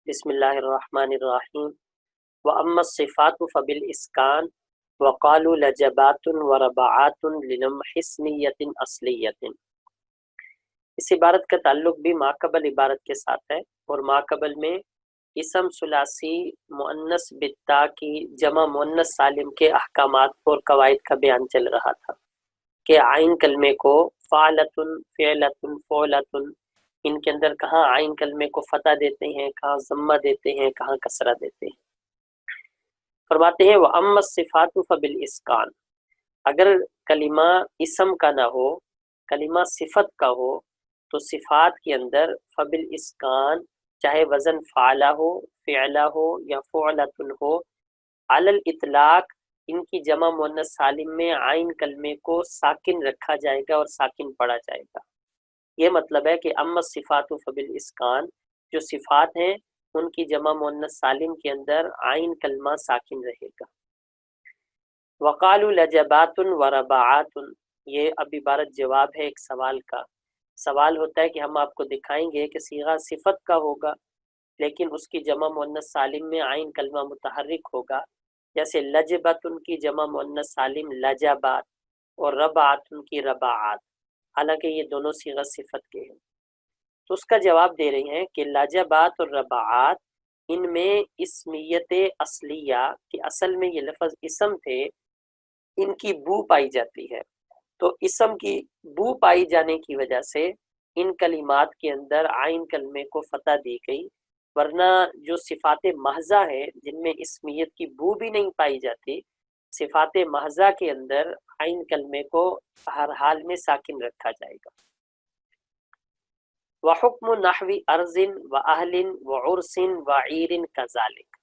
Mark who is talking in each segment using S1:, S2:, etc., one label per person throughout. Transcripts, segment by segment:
S1: بسم اللہ الرحمن الرحیم وَأَمَّا الصِّفَاتُ فَبِالْإِسْكَانِ وَقَالُوا لَجَبَاتٌ وَرَبَعَاتٌ لِنَمْحِ اسْمِيَّةٍ اصلیۃ۔ اس عبارت کا تعلق بھی ماقبل عبارت کے ساتھ ہے، اور ماقبل میں اسم ثلاثی مؤنث بالتا کی جمع مؤنث سالم کے احکامات اور قواعد کا بیان چل رہا تھا کہ عین کلمے کو فعلتن، فعلتن، فعلتن، ان کے اندر کہاں عین کلمے کو فتح دیتے ہیں، کہاں ضمہ دیتے ہیں، کہاں کسرہ دیتے ہیں۔ فرماتے ہیں وَأَمَّا الصِّفَاتُ فَبِالْإِسْكَانِ، اگر کلمہ اسم کا نہ ہو، کلمہ صفت کا ہو، تو صفات کے اندر فَبِالْإِسْكَانِ، چاہے وزن فعلہ ہو، فعلہ ہو یا فعلتن ہو، علی الاطلاق ان کی جمع مؤنث سالم میں عین کلمے کو ساکن رکھا جائے گا اور ساکن پڑھا جائے گا۔ یہ مطلب ہے کہ اما الصفات فبالاسکان، جو صفات ہیں ان کی جمع مؤنث سالم کے اندر عین کلمہ ساکن رہے گا۔ وقالوا لجبات وربعات، یہ اب عبارت جواب ہے ایک سوال کا۔ سوال ہوتا ہے کہ ہم آپ کو دکھائیں گے کہ صیغہ صفت کا ہوگا لیکن اس کی جمع مؤنث سالم میں عین کلمہ متحرک ہوگا، جیسے لجبت کی جمع مؤنث سالم لجبات اور ربعات کی ربعات، حالانکہ یہ دونوں صیغہ صفت کے ہیں۔ تو اس کا جواب دے رہی ہیں کہ لجبات اور ربعات ان میں اسمیت اصلیہ کہ اصل میں یہ لفظ اسم تھے، ان کی بو پائی جاتی ہے، تو اسم کی بو پائی جانے کی وجہ سے ان کلمات کے اندر عین کلمے کو فتح دی گئی، ورنہ جو صفات محضہ ہے جن میں اسمیت کی بو بھی نہیں پائی جاتی، صفات محضہ کے اندر عین کلمے کو ہر حال میں ساکن رکھا جائے گا۔ وحکم نحو ارض و اہل و عرس و عیر کذالک،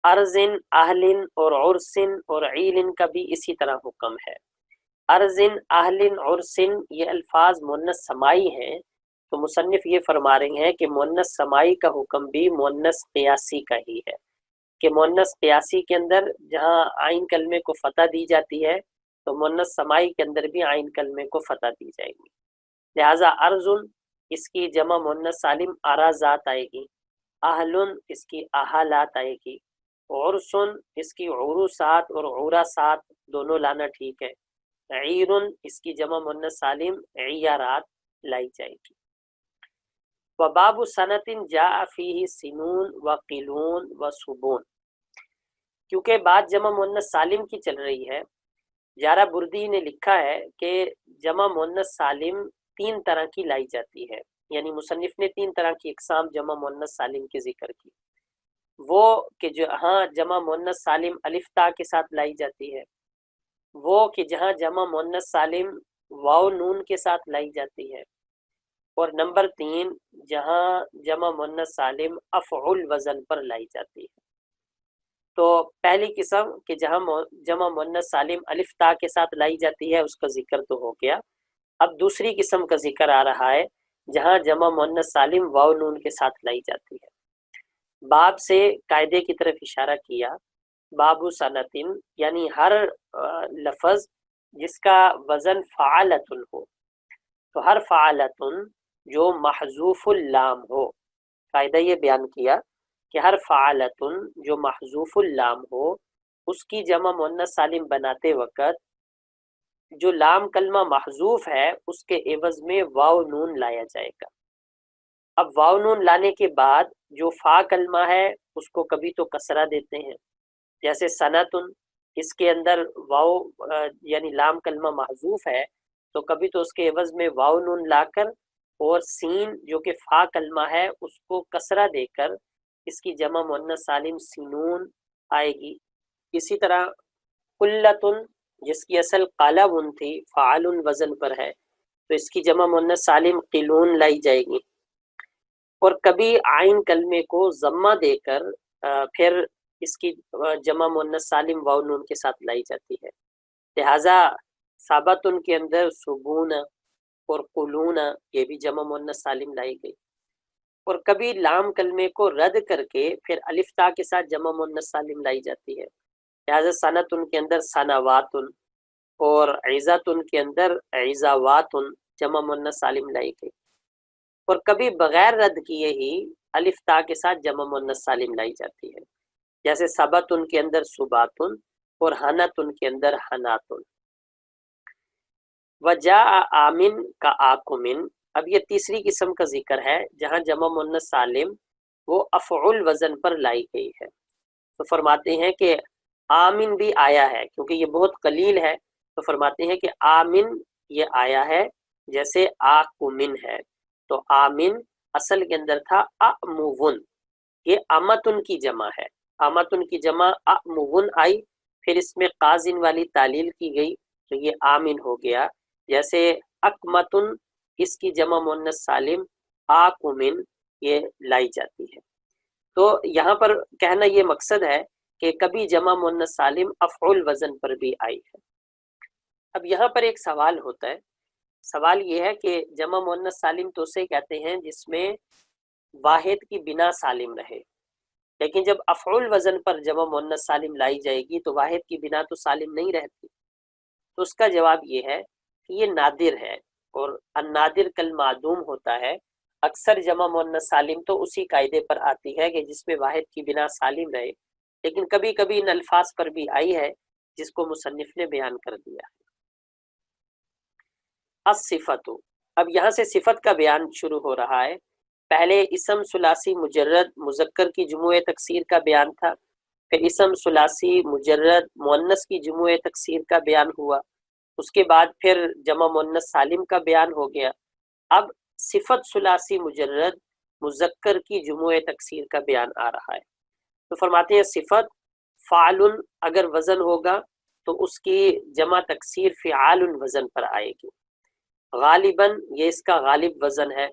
S1: ارض، اہل اور عرس اور عیر کا بھی اسی طرح حکم ہے۔ ارض، اہل، عرس یہ الفاظ مؤنث سمائی ہیں، تو مصنف یہ فرما رہے ہیں کہ مؤنث سمائی کا حکم بھی مؤنث قیاسی کا ہی ہے، کہ مؤنث قیاسی کے اندر جہاں عین کلمے کو فتح دی جاتی ہے تو مؤنث سمائی کے اندر بھی عین کلمے کو فتح دی جائے گی۔ لہٰذا ارض اس کی جمع مؤنث سالم ارازات آئے گی، اہل اس کی اہالات آئے گی، عرس اس کی عروسات اور عوراسات دونوں لانا ٹھیک ہے، عیر اس کی جمع مؤنث سالم عیارات لائی جائے گی۔ وباب سنت جاء فیہ سنون و قلون و سبون، کیونکہ بات جمع مؤنث سالم کی چل رہی ہے، جارہ بردی نے لکھا ہے کہ جمع مؤنث سالم تین طرح کی لائی جاتی ہے، یعنی مصنف نے تین طرح کی اقسام جمع مؤنث سالم کے ذکر کی، وہ کہ جہاں جمع مؤنث سالم الف تا کے ساتھ لائی جاتی ہے، وہ کہ جہاں جمع مؤنث سالم واو نون کے ساتھ لائی جاتی ہے، اور نمبر 3 جہاں جمع مؤنث سالم افعل وزن پر لائی جاتی ہے۔ تو پہلی قسم کہ جہاں جمع مؤنث سالم الف تا کے ساتھ لائی جاتی ہے اس کا ذکر تو ہو گیا، اب دوسری قسم کا ذکر آ رہا ہے جہاں جمع مؤنث سالم واو نون کے ساتھ لائی جاتی ہے۔ باب سے قاعدے کی طرف اشارہ کیا، باب سنتن یعنی ہر لفظ جس کا وزن فعلتن ہو، تو ہر فعلتن جو محذوف اللام ہو، قاعدہ یہ بیان کیا کہ ہر فعلتن جو محذوف اللام ہو اس کی جمع مؤنث سالم بناتے وقت جو لام کلمہ محذوف ہے اس کے عوض میں واو نون لایا جائے گا۔ اب واو نون لانے کے بعد جو فا کلمہ ہے اس کو کبھی تو کسرہ دیتے ہیں، جیسے سنتن، اس کے اندر واو یعنی لام کلمہ محذوف ہے تو کبھی تو اس کے عوض میں واو نون لا کر اور سین جو کہ فا کلمہ ہے اس کو کسرہ دے کر اس کی جمع مؤنث سالم سینون آئے گی۔ اسی طرح قلتن جس کی اصل قلبن تھی، فعل وزن پر ہے، تو اس کی جمع مؤنث سالم قلون لائی جائے گی۔ اور کبھی عین کلمے کو ضمہ دے کر پھر اس کی جمع مؤنث سالم واو نون کے ساتھ لائی جاتی ہے، لہٰذا ثابتن کے اندر سبون اور قلون یہ بھی جمع مؤنث سالم لائی گئی۔ اور کبھی لام کلمے کو رد کر کے پھر الف تا کے ساتھ جمع مؤنث سالم لائی جاتی ہے، لہٰذا سنتن کے اندر سنواتن اور عزتن کے اندر عزاواتن جمع مؤنث سالم لائی گئی۔ اور کبھی بغیر رد کیے ہی الف تا کے ساتھ جمع مؤنث سالم لائی جاتی ہے، جیسے سبتن کے اندر سباتن اور حنتن کے اندر حناتن۔ وجاء آمن کا آکمن، اب یہ تیسری قسم کا ذکر ہے جہاں جمع مؤنث سالم وہ افعل وزن پر لائی گئی ہے۔ تو فرماتے ہیں کہ آمن بھی آیا ہے، کیونکہ یہ بہت قلیل ہے، تو فرماتے ہیں کہ آمن یہ آیا ہے جیسے آکمن ہے۔ تو آمن اصل کے اندر تھا امون، یہ امتن کی جمع ہے، امتن کی جمع امون آئی، پھر اس میں قازن والی تعلیل کی گئی تو یہ آمن ہو گیا۔ جیسے اکمتن، اس کی جمع مؤنث سالم آکمن یہ لائی جاتی ہے۔ تو یہاں پر کہنا یہ مقصد ہے کہ کبھی جمع مؤنث سالم افعول وزن پر بھی آئی ہے۔ اب یہاں پر ایک سوال ہوتا ہے، سوال یہ ہے کہ جمع مؤنث سالم تو اسے کہتے ہیں جس میں واحد کی بنا سالم رہے، لیکن جب افعول وزن پر جمع مؤنث سالم لائی جائے گی تو واحد کی بنا تو سالم نہیں رہتی۔ تو اس کا جواب یہ ہے کہ یہ نادر ہے، اور النادر کالمعدوم ہوتا ہے۔ اکثر جمع مؤنث سالم تو اسی قاعدے پر آتی ہے کہ جس میں واحد کی بنا سالم رہے، لیکن کبھی کبھی ان الفاظ پر بھی آئی ہے جس کو مصنف نے بیان کر دیا ہے۔ الصفت، اب یہاں سے صفت کا بیان شروع ہو رہا ہے۔ پہلے اسم ثلاثی مجرد مذکر کی جموع تکسیر کا بیان تھا، پھر اسم ثلاثی مجرد مؤنث کی جموع تکسیر کا بیان ہوا، اس کے بعد پھر جمع مؤنث سالم کا بیان ہو گیا۔ اب صفت ثلاثی مجرد مذکر کی جموع تکسیر کا بیان آ رہا ہے۔ تو فرماتے ہیں صفت فعل اگر وزن ہوگا تو اس کی جمع تکسیر فعال وزن پر آئے گی، غالباً یہ اس کا غالب وزن ہے،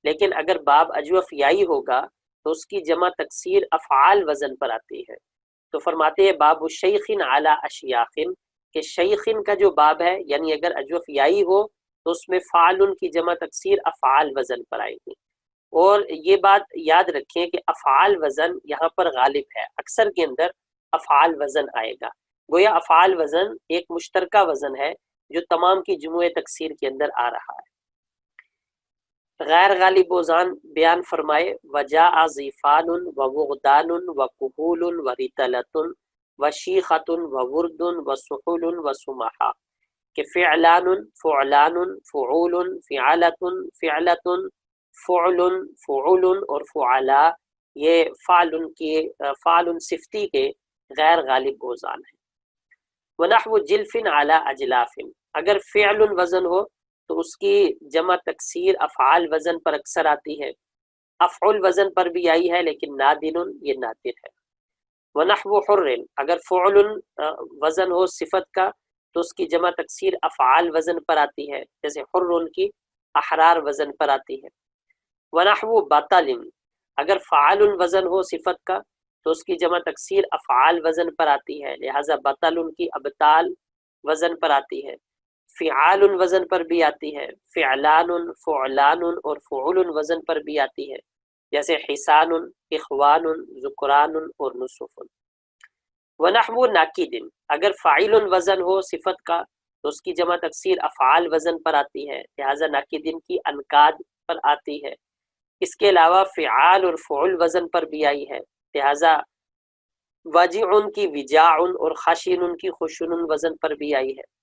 S1: لیکن اگر باب اجوف یائی ہوگا تو اس کی جمع تکسیر افعال وزن پر آتی ہے۔ تو فرماتے ہیں باب شیخن علی اشیاخن، کہ شیخن کا جو باب ہے یعنی اگر اجوف یائی ہو تو اس میں فعل کی جمع تکسیر افعال وزن پر آئے گی۔ اور یہ بات یاد رکھیں کہ افعال وزن یہاں پر غالب ہے، اکثر کے اندر افعال وزن آئے گا، گویا افعال وزن ایک مشترکہ وزن ہے جو تمام کی جموع تکسیر کے اندر آ رہا ہے۔ غیر غالب اوزان بیان فرمائے، وجاء ضیفان ووغدان وکہول ورطلۃ وشیخۃ وورد وسحول وسمحا، کہ فعلان فعلان فعول فعلۃ فعلۃ فعل فعول اور فعلا، یہ فعل صفتی کے غیر غالب اوزان ہیں۔ ونحو جلف علی اجلاف، اگر فعل وزن ہو تو اس کی جمع تکسیر افعال وزن پر اکثر آتی ہے، افعل وزن پر بھی آئی ہے لیکن نادر یہ نادر ہے۔ ونحو حر، اگر فعل وزن ہو صفت کا تو اس کی جمع تکسیر افعال وزن پر آتی ہے، جیسے حر کی احرار وزن پر آتی ہے۔ ونحو بطل، اگر فعال وزن ہو صفت کا تو اس کی جمع تکسیر افعال وزن پر آتی ہے، لہٰذا بطل کی ابطال وزن پر آتی ہے۔ فعال وزن پر بھی آتی ہے، فعلان فعلان اور فعول وزن پر بھی آتی ہے، جیسے حسان اخوان ذکران اور نصف۔ ونحو ناکد، اگر فاعل وزن ہو صفت کا تو اس کی جمع تکسیر افعال وزن پر آتی ہے، لہٰذا ناکدین کی انکاد پر آتی ہے۔ اس کے علاوہ فعال اور فعل وزن پر بھی آئی ہے، لہٰذا وجع کی وجاع اور خشن کی خشن وزن پر بھی آئی ہے۔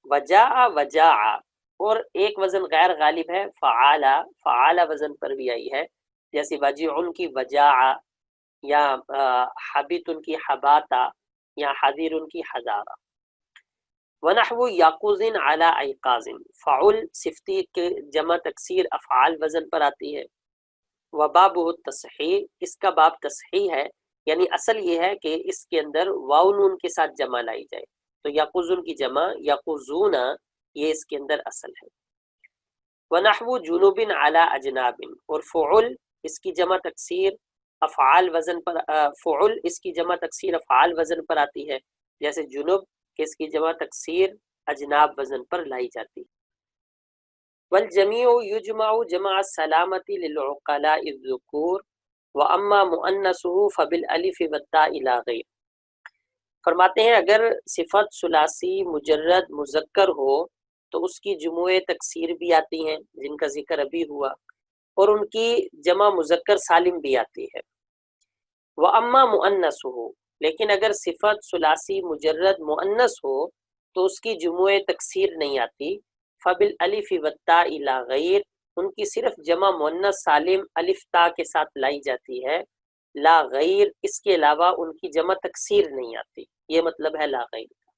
S1: وجاء وجاع، اور ایک وزن غیر غالب ہے فعال، فعال وزن پر بھی آئی ہے، جیسے وجع کی وجاع یا حبیت کی حباتا یا حذیر کی حذارہ۔ ونحو یاقوز علی ایقاظ، فعل صفتی کے جمع تکسیر افعال وزن پر آتی ہے۔ وبابہ التصحیح، اس کا باب تصحیح ہے، یعنی اصل یہ ہے کہ اس کے اندر واو نون کے ساتھ جمع لائی جائے، تو یاقوزن کی جمع یاقوزون، یہ اس کے اندر اصل ہے۔ ونحو جنوب علی اجناب، اور فعل اس کی جمع تکسیر افعال وزن پر فعل اس کی جمع تکسیر افعال وزن پر آتی ہے، جیسے جنوب کہ اس کی جمع تکسیر اجناب وزن پر لائی جاتی ہے۔ والجمیع یجمع جمع السلامۃ للعقلاء الذکور واما مؤنثه فبالالف والتاء لا غیر۔ فرماتے ہیں اگر صفت ثلاثی مجرد مذکر ہو تو اس کی جموع تکسیر بھی آتی ہیں جن کا ذکر ابھی ہوا، اور ان کی جمع مذکر سالم بھی آتی ہے۔ وَأَمَّا مُؤَنَّثُهُ، لیکن اگر صفت ثلاثی مجرد مؤنث ہو تو اس کی جموع تکسیر نہیں آتی۔ فَبِالْأَلِفِ وَالتَّاءِ لَا غَيْرٍ، ان کی صرف جمع مؤنث سالم الف تا کے ساتھ لائی جاتی ہے، لا غیر، اس کے علاوہ ان کی جمع تکسیر نہیں آتی، یہ مطلب ہے لا غیر کا۔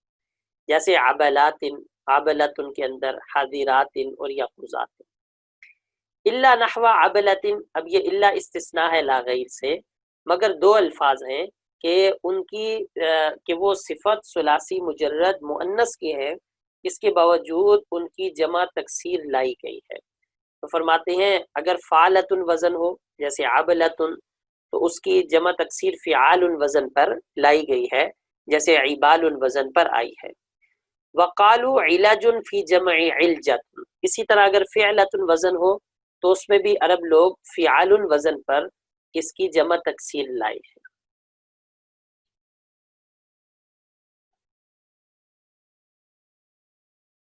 S1: جیسے عبلات، عبلت کے اندر حاضرات اور یقظات۔ الا نحو عبلت، اب یہ الا استثناء ہے لا غیر سے، مگر دو الفاظ ہیں کہ ان کی کہ وہ صفت ثلاثی مجرد مؤنث کی ہے، اس کے باوجود ان کی جمع تکسیر لائی گئی ہے۔ تو فرماتے ہیں اگر فعلت وزن ہو جیسے عبلت، تو اس کی جمع تکسیر فعال وزن پر لائی گئی ہے، جیسے عبال وزن پر آئی ہے۔ وقالوا علاج فی جمع علجت، اسی طرح اگر فعلت وزن ہو تو اس میں بھی عرب لوگ فعال وزن پر اس کی جمع تکسیر لائے ہیں۔